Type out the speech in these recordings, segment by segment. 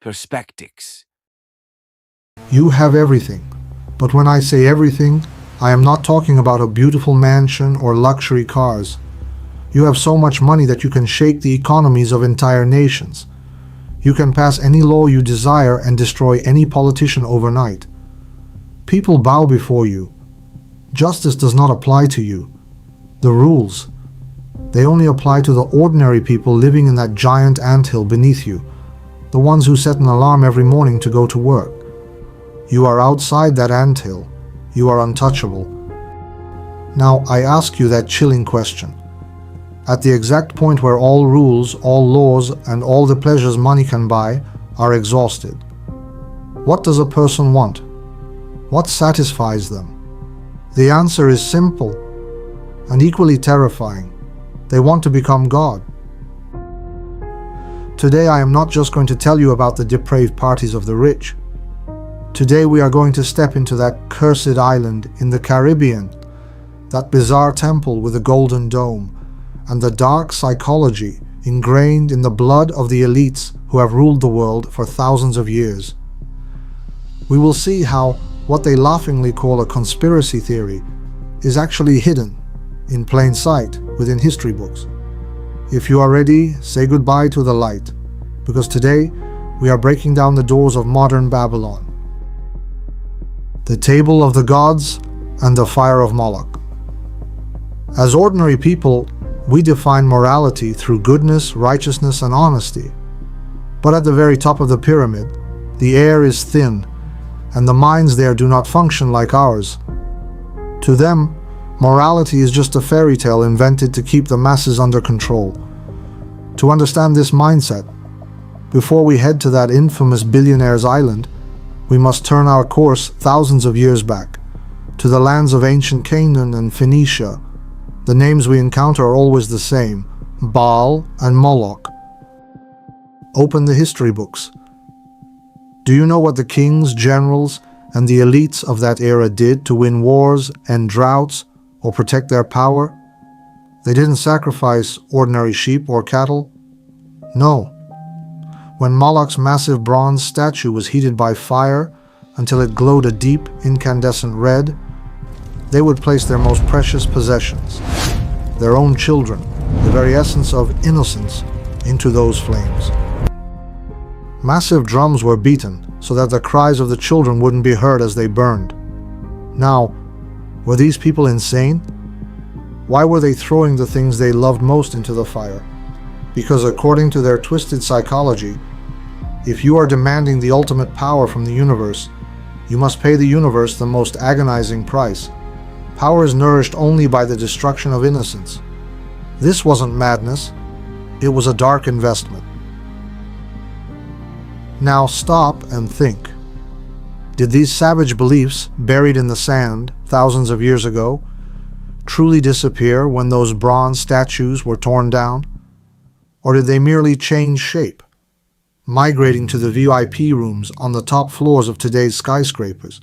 Perspectix. You have everything. But when I say everything, I am not talking about a beautiful mansion or luxury cars. You have so much money that you can shake the economies of entire nations. You can pass any law you desire and destroy any politician overnight. People bow before you. Justice does not apply to you. The rules, they only apply to the ordinary people living in that giant anthill beneath you, the ones who set an alarm every morning to go to work. You are outside that anthill. You are untouchable. Now I ask you that chilling question. At the exact point where all rules, all laws, and all the pleasures money can buy are exhausted, what does a person want? What satisfies them? The answer is simple and equally terrifying. They want to become God. Today I am not just going to tell you about the depraved parties of the rich. Today we are going to step into that cursed island in the Caribbean, that bizarre temple with a golden dome, and the dark psychology ingrained in the blood of the elites who have ruled the world for thousands of years. We will see how what they laughingly call a conspiracy theory is actually hidden in plain sight within history books. If you are ready, say goodbye to the light, because today we are breaking down the doors of modern Babylon. The table of the gods and the fire of Moloch. As ordinary people, we define morality through goodness, righteousness, and honesty. But at the very top of the pyramid, the air is thin, and the minds there do not function like ours. To them, morality is just a fairy tale invented to keep the masses under control. To understand this mindset, before we head to that infamous billionaire's island, we must turn our course thousands of years back, to the lands of ancient Canaan and Phoenicia. The names we encounter are always the same: Baal and Moloch. Open the history books. Do you know what the kings, generals, and the elites of that era did to win wars, end droughts, or protect their power? They didn't sacrifice ordinary sheep or cattle. No. When Moloch's massive bronze statue was heated by fire until it glowed a deep, incandescent red, they would place their most precious possessions, their own children, the very essence of innocence, into those flames. Massive drums were beaten so that the cries of the children wouldn't be heard as they burned. Now, were these people insane? Why were they throwing the things they loved most into the fire? Because according to their twisted psychology, if you are demanding the ultimate power from the universe, you must pay the universe the most agonizing price. Power is nourished only by the destruction of innocence. This wasn't madness. It was a dark investment. Now stop and think. Did these savage beliefs, buried in the sand thousands of years ago, truly disappear when those bronze statues were torn down? Or did they merely change shape, migrating to the VIP rooms on the top floors of today's skyscrapers,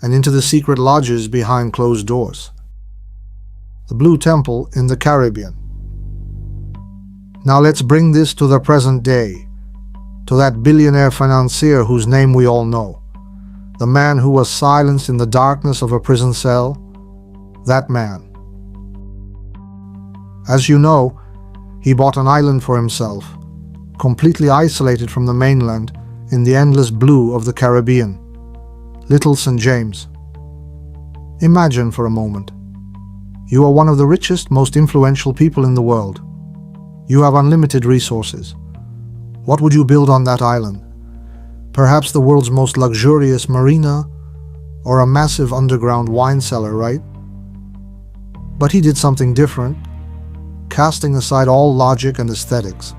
and into the secret lodges behind closed doors? The Blue Temple in the Caribbean. Now let's bring this to the present day, to that billionaire financier whose name we all know, the man who was silenced in the darkness of a prison cell. That man. As you know, he bought an island for himself, completely isolated from the mainland in the endless blue of the Caribbean. Little St. James. Imagine for a moment. You are one of the richest, most influential people in the world. You have unlimited resources. What would you build on that island? Perhaps the world's most luxurious marina, or a massive underground wine cellar, right? But he did something different, casting aside all logic and aesthetics.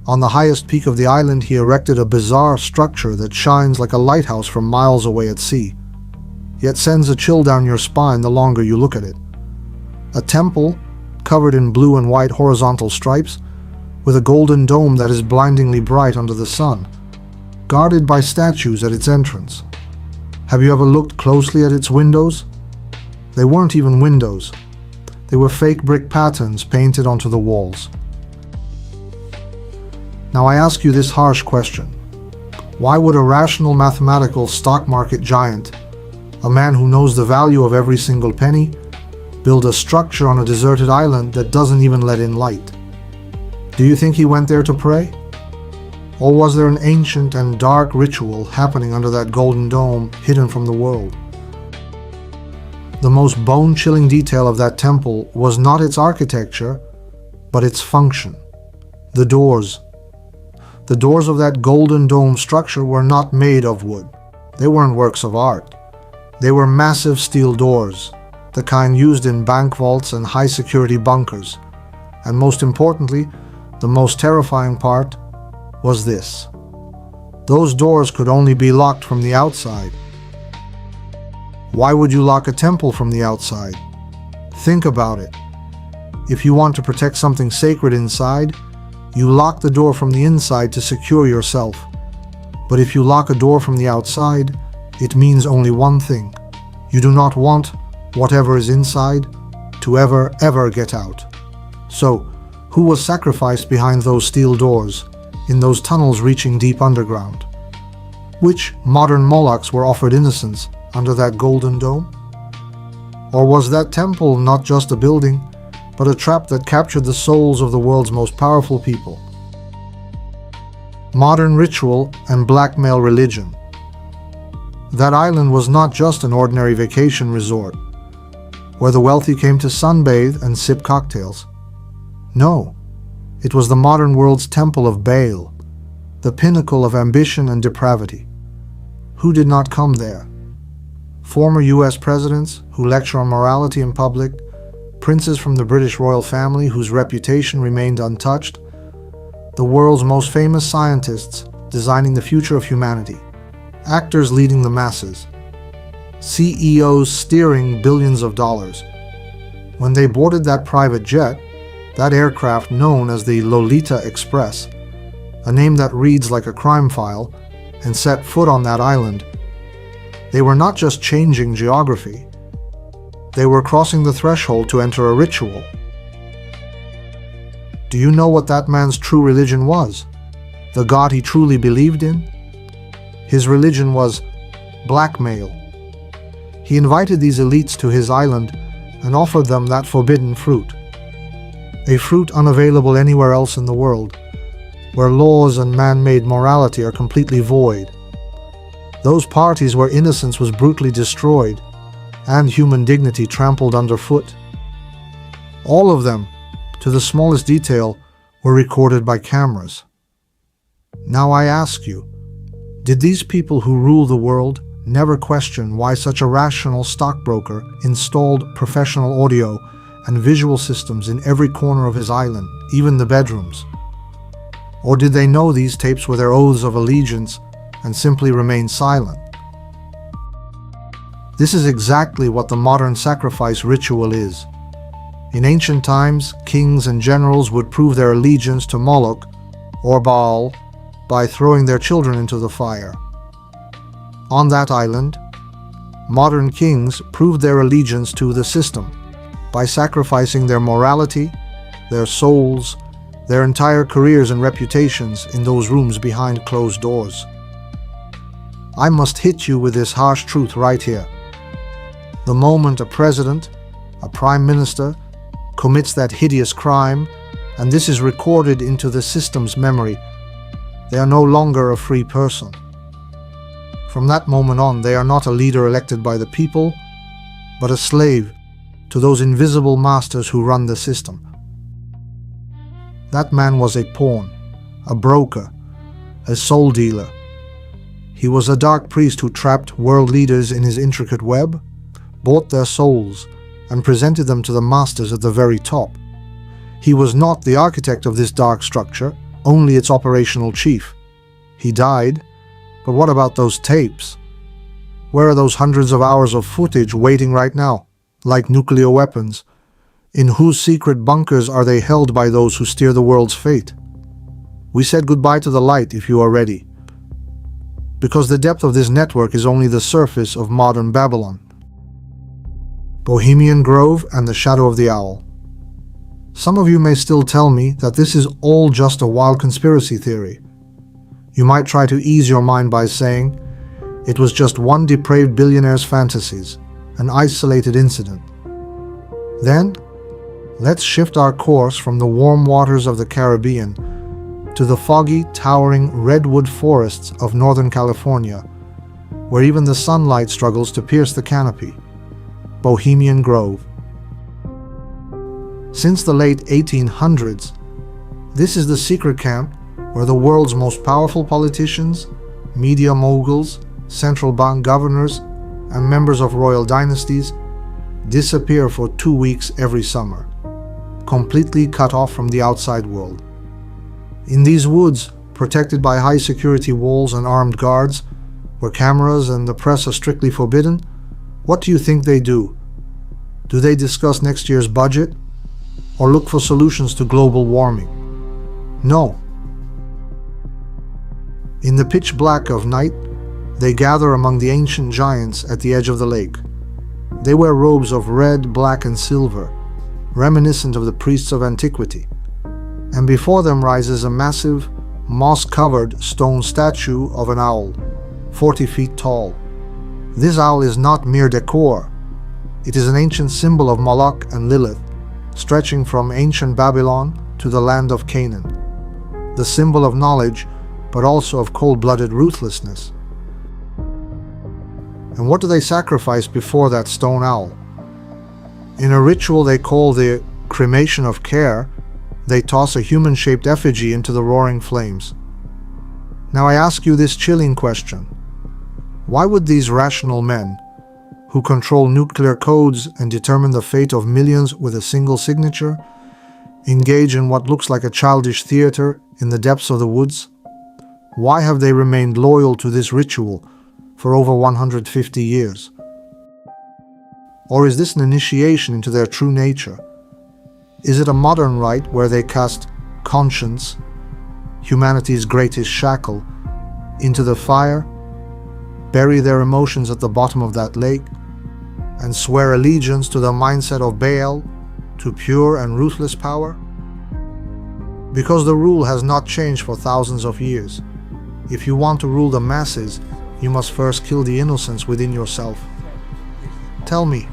On the highest peak of the island, he erected a bizarre structure that shines like a lighthouse from miles away at sea, yet sends a chill down your spine the longer you look at it. A temple covered in blue and white horizontal stripes, with a golden dome that is blindingly bright under the sun, guarded by statues at its entrance. Have you ever looked closely at its windows? They weren't even windows. They were fake brick patterns painted onto the walls. Now I ask you this harsh question. Why would a rational mathematical stock market giant, a man who knows the value of every single penny, build a structure on a deserted island that doesn't even let in light? Do you think he went there to pray? Or was there an ancient and dark ritual happening under that golden dome hidden from the world? The most bone-chilling detail of that temple was not its architecture, but its function. The doors. The doors of that golden dome structure were not made of wood. They weren't works of art. They were massive steel doors, the kind used in bank vaults and high-security bunkers. And most importantly, the most terrifying part was this. Those doors could only be locked from the outside. Why would you lock a temple from the outside? Think about it. If you want to protect something sacred inside, you lock the door from the inside to secure yourself. But if you lock a door from the outside, it means only one thing. You do not want whatever is inside to ever get out. So, who was sacrificed behind those steel doors, in those tunnels reaching deep underground? Which modern Molochs were offered innocence under that golden dome? Or was that temple not just a building, but a trap that captured the souls of the world's most powerful people? Modern ritual and blackmail religion. That island was not just an ordinary vacation resort, where the wealthy came to sunbathe and sip cocktails. No, it was the modern world's temple of Baal, the pinnacle of ambition and depravity. Who did not come there? Former US presidents who lecture on morality in public, princes from the British royal family whose reputation remained untouched, the world's most famous scientists designing the future of humanity, actors leading the masses, CEOs steering billions of dollars. When they boarded that private jet, that aircraft known as the Lolita Express, a name that reads like a crime file, and set foot on that island, they were not just changing geography. They were crossing the threshold to enter a ritual. Do you know what that man's true religion was? The God he truly believed in? His religion was blackmail. He invited these elites to his island and offered them that forbidden fruit. A fruit unavailable anywhere else in the world, where laws and man-made morality are completely void. Those parties where innocence was brutally destroyed and human dignity trampled underfoot. All of them, to the smallest detail, were recorded by cameras. Now I ask you, did these people who rule the world never question why such a rational stockbroker installed professional audio and visual systems in every corner of his island, even the bedrooms? Or did they know these tapes were their oaths of allegiance and simply remain silent? This is exactly what the modern sacrifice ritual is. In ancient times, kings and generals would prove their allegiance to Moloch or Baal by throwing their children into the fire. On that island, modern kings proved their allegiance to the system by sacrificing their morality, their souls, their entire careers and reputations in those rooms behind closed doors. I must hit you with this harsh truth right here. The moment a president, a prime minister, commits that hideous crime, and this is recorded into the system's memory, they are no longer a free person. From that moment on, they are not a leader elected by the people, but a slave to those invisible masters who run the system. That man was a pawn, a broker, a soul dealer. He was a dark priest who trapped world leaders in his intricate web, bought their souls, and presented them to the masters at the very top. He was not the architect of this dark structure, only its operational chief. He died, but what about those tapes? Where are those hundreds of hours of footage waiting right now, like nuclear weapons? In whose secret bunkers are they held by those who steer the world's fate? We said goodbye to the light if you are ready, because the depth of this network is only the surface of modern Babylon. Bohemian Grove and the Shadow of the Owl. Some of you may still tell me that this is all just a wild conspiracy theory. You might try to ease your mind by saying, it was just one depraved billionaire's fantasies, an isolated incident. Then, let's shift our course from the warm waters of the Caribbean to the foggy, towering redwood forests of Northern California, where even the sunlight struggles to pierce the canopy. Bohemian Grove. Since the late 1800s, this is the secret camp where the world's most powerful politicians, media moguls, central bank governors, and members of royal dynasties disappear for 2 weeks every summer, completely cut off from the outside world. In these woods, protected by high security walls and armed guards, where cameras and the press are strictly forbidden, what do you think they do? Do they discuss next year's budget? Or look for solutions to global warming? No. In the pitch black of night, they gather among the ancient giants at the edge of the lake. They wear robes of red, black, and silver, reminiscent of the priests of antiquity. And before them rises a massive, moss-covered stone statue of an owl, 40 feet tall. This owl is not mere decor. It is an ancient symbol of Moloch and Lilith, stretching from ancient Babylon to the land of Canaan. The symbol of knowledge, but also of cold-blooded ruthlessness. And what do they sacrifice before that stone owl? In a ritual they call the Cremation of Care, they toss a human-shaped effigy into the roaring flames. Now I ask you this chilling question. Why would these rational men, who control nuclear codes and determine the fate of millions with a single signature, engage in what looks like a childish theater in the depths of the woods? Why have they remained loyal to this ritual for over 150 years? Or is this an initiation into their true nature? Is it a modern rite where they cast conscience, humanity's greatest shackle, into the fire, bury their emotions at the bottom of that lake, and swear allegiance to the mindset of Baal, to pure and ruthless power? Because the rule has not changed for thousands of years. If you want to rule the masses, you must first kill the innocence within yourself. Tell me,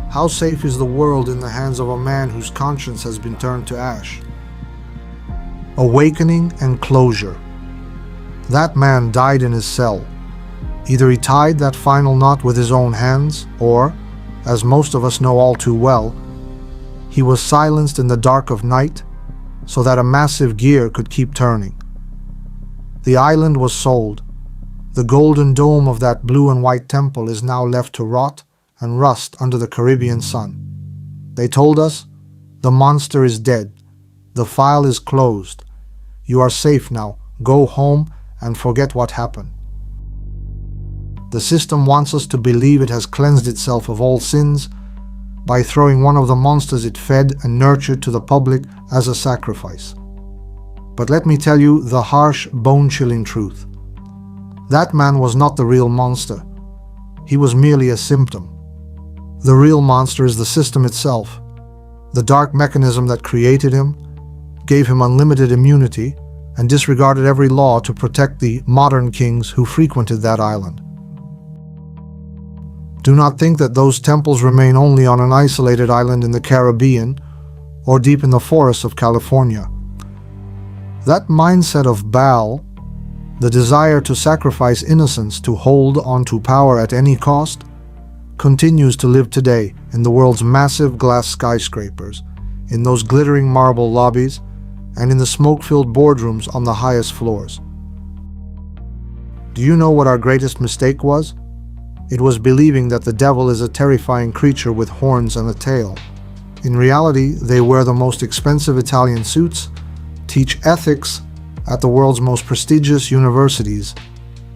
how safe is the world in the hands of a man whose conscience has been turned to ash? Awakening and closure. That man died in his cell. Either he tied that final knot with his own hands, or, as most of us know all too well, he was silenced in the dark of night so that a massive gear could keep turning. The island was sold. The golden dome of that blue and white temple is now left to rot and rust under the Caribbean sun. They told us, the monster is dead. The file is closed. You are safe now. Go home and forget what happened. The system wants us to believe it has cleansed itself of all sins by throwing one of the monsters it fed and nurtured to the public as a sacrifice. But let me tell you the harsh, bone-chilling truth. That man was not the real monster. He was merely a symptom. The real monster is the system itself. The dark mechanism that created him, gave him unlimited immunity, and disregarded every law to protect the modern kings who frequented that island. Do not think that those temples remain only on an isolated island in the Caribbean or deep in the forests of California. That mindset of Baal, the desire to sacrifice innocence to hold onto power at any cost, continues to live today in the world's massive glass skyscrapers, in those glittering marble lobbies, and in the smoke-filled boardrooms on the highest floors. Do you know what our greatest mistake was? It was believing that the devil is a terrifying creature with horns and a tail. In reality, they wear the most expensive Italian suits, teach ethics at the world's most prestigious universities,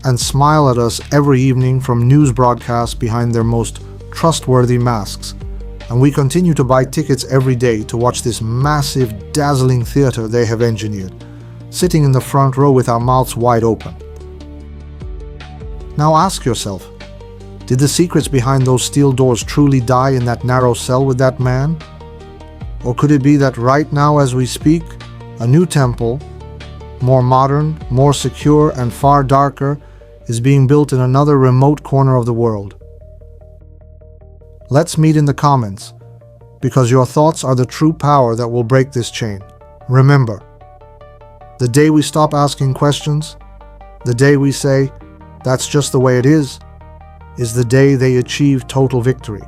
and smile at us every evening from news broadcasts behind their most trustworthy masks. And we continue to buy tickets every day to watch this massive, dazzling theater they have engineered, sitting in the front row with our mouths wide open. Now ask yourself, did the secrets behind those steel doors truly die in that narrow cell with that man? Or could it be that right now as we speak, a new temple, more modern, more secure, and far darker, is being built in another remote corner of the world? Let's meet in the comments, because your thoughts are the true power that will break this chain. Remember, the day we stop asking questions, the day we say, "That's just the way it is the day they achieve total victory."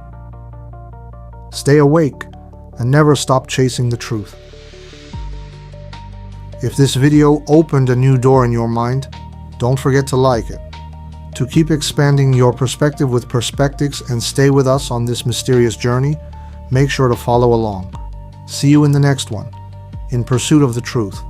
Stay awake and never stop chasing the truth. If this video opened a new door in your mind, don't forget to like it. To keep expanding your perspective with Perspectix and stay with us on this mysterious journey, make sure to follow along. See you in the next one, in pursuit of the truth.